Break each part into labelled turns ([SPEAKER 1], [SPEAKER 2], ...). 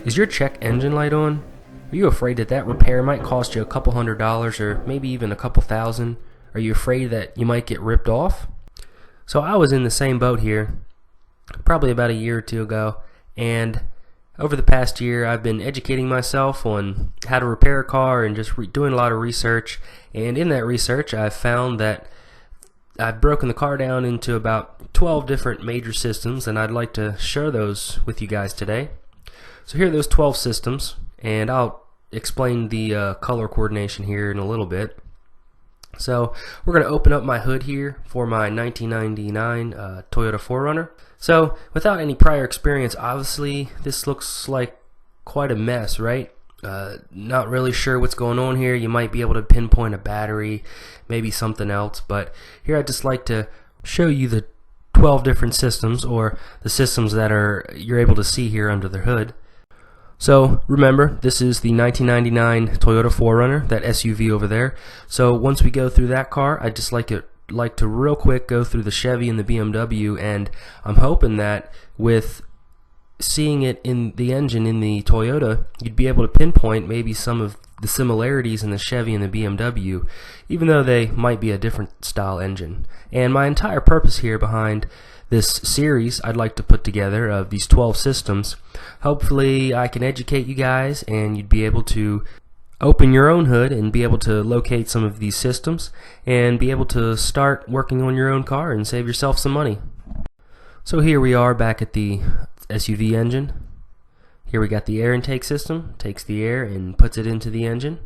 [SPEAKER 1] Is your check engine light on? Are you afraid that that repair might cost you a couple $100 or maybe even a couple thousand? Are you afraid that you might get ripped off? So I was in the same boat here probably about a year or two ago, and over the past year I've been educating myself on how to repair a car and just doing a lot of research. And in that research I've found that I've broken the car down into about 12 different major systems, and I'd like to share those with you guys today. So here are those 12 systems, and I'll explain the color coordination here in a little bit. So we're going to open up my hood here for my 1999 Toyota 4Runner. So without any prior experience, obviously this looks like quite a mess, right? Not really sure what's going on here. You might be able to pinpoint a battery, maybe something else, but here I'd just like to show you the 12 different systems, or the systems that you're able to see here under the hood. So remember, this is the 1999 Toyota 4Runner, that SUV over there. So once we go through that car, I'd just like to real quick go through the Chevy and the BMW, and I'm hoping that with seeing it in the engine in the Toyota, you'd be able to pinpoint maybe some of the similarities in the Chevy and the BMW, even though they might be a different style engine. And my entire purpose here behind this series I'd like to put together of these 12 systems, hopefully I can educate you guys and you'd be able to open your own hood and be able to locate some of these systems and be able to start working on your own car and save yourself some money. So here we are back at the SUV engine. Here we got the air intake system, takes the air and puts it into the engine.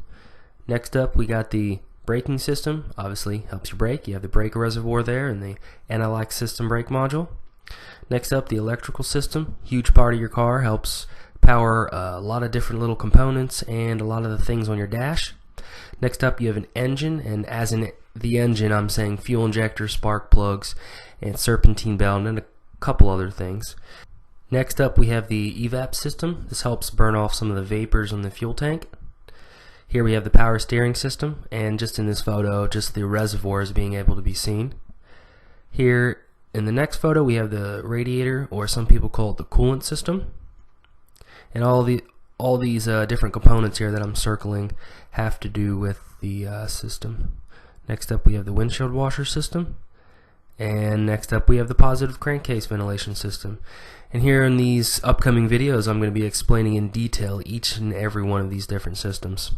[SPEAKER 1] Next up we got the braking system, obviously helps you brake. You have the brake reservoir there and the anti-lock system brake module. Next up, the electrical system, huge part of your car, helps power a lot of different little components and a lot of the things on your dash. Next up you have an engine, and as in the engine I'm saying fuel injector, spark plugs, and serpentine belt, and a couple other things. Next up we have the evap system. This helps burn off some of the vapors on the fuel tank. Here we have the power steering system, and just in this photo just the reservoir is being able to be seen. Here in the next photo we have the radiator, or some people call it the coolant system. And all these different components here that I'm circling have to do with the system. Next up we have the windshield washer system, and next up we have the positive crankcase ventilation system. And here in these upcoming videos I'm going to be explaining in detail each and every one of these different systems.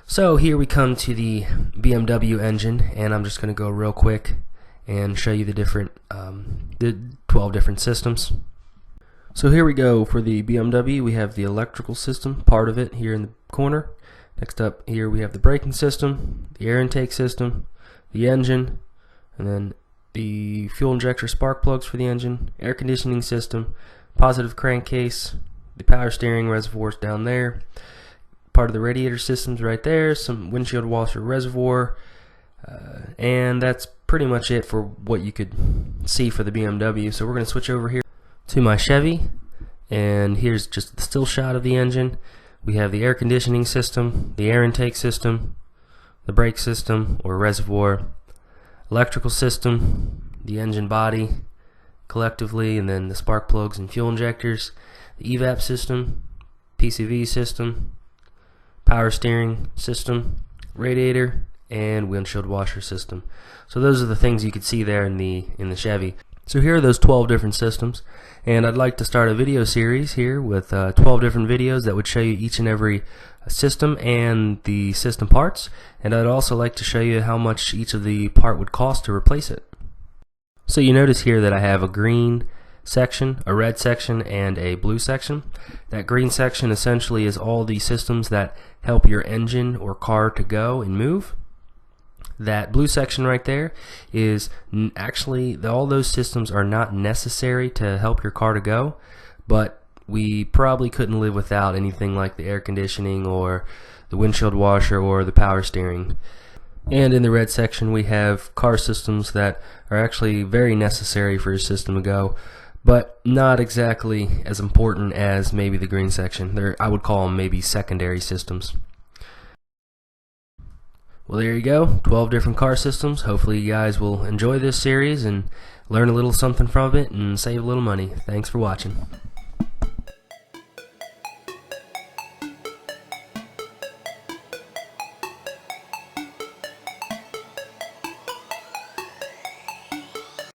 [SPEAKER 1] So here we come to the BMW engine, and I'm just going to go real quick and show you the 12 different systems. So here we go. For the BMW we have the electrical system, part of it here in the corner. Next up here we have the braking system, the air intake system, the engine, and then the fuel injector spark plugs for the engine, air conditioning system, positive crankcase, the power steering reservoirs down there, part of the radiator systems right there, some windshield washer reservoir, and that's pretty much it for what you could see for the BMW. So we're going to switch over here to my Chevy, and here's just the still shot of the engine. We have the air conditioning system, the air intake system, the brake system or reservoir, electrical system, the engine body collectively, and then the spark plugs and fuel injectors, the evap system, PCV system, power steering system, radiator, and windshield washer system. So those are the things you could see there in the Chevy. So here are those 12 different systems, and I'd like to start a video series here with 12 different videos that would show you each and every system and the system parts, and I'd also like to show you how much each of the part would cost to replace it. So you notice here that I have a green section, a red section, and a blue section. That green section essentially is all the systems that help your engine or car to go and move. That blue section right there is actually, all those systems are not necessary to help your car to go, but we probably couldn't live without anything like the air conditioning or the windshield washer or the power steering. And in the red section we have car systems that are actually very necessary for your system to go, but not exactly as important as maybe the green section. I would call them maybe secondary systems. Well, there you go, 12 different car systems. Hopefully you guys will enjoy this series and learn a little something from it and save a little money. Thanks for watching.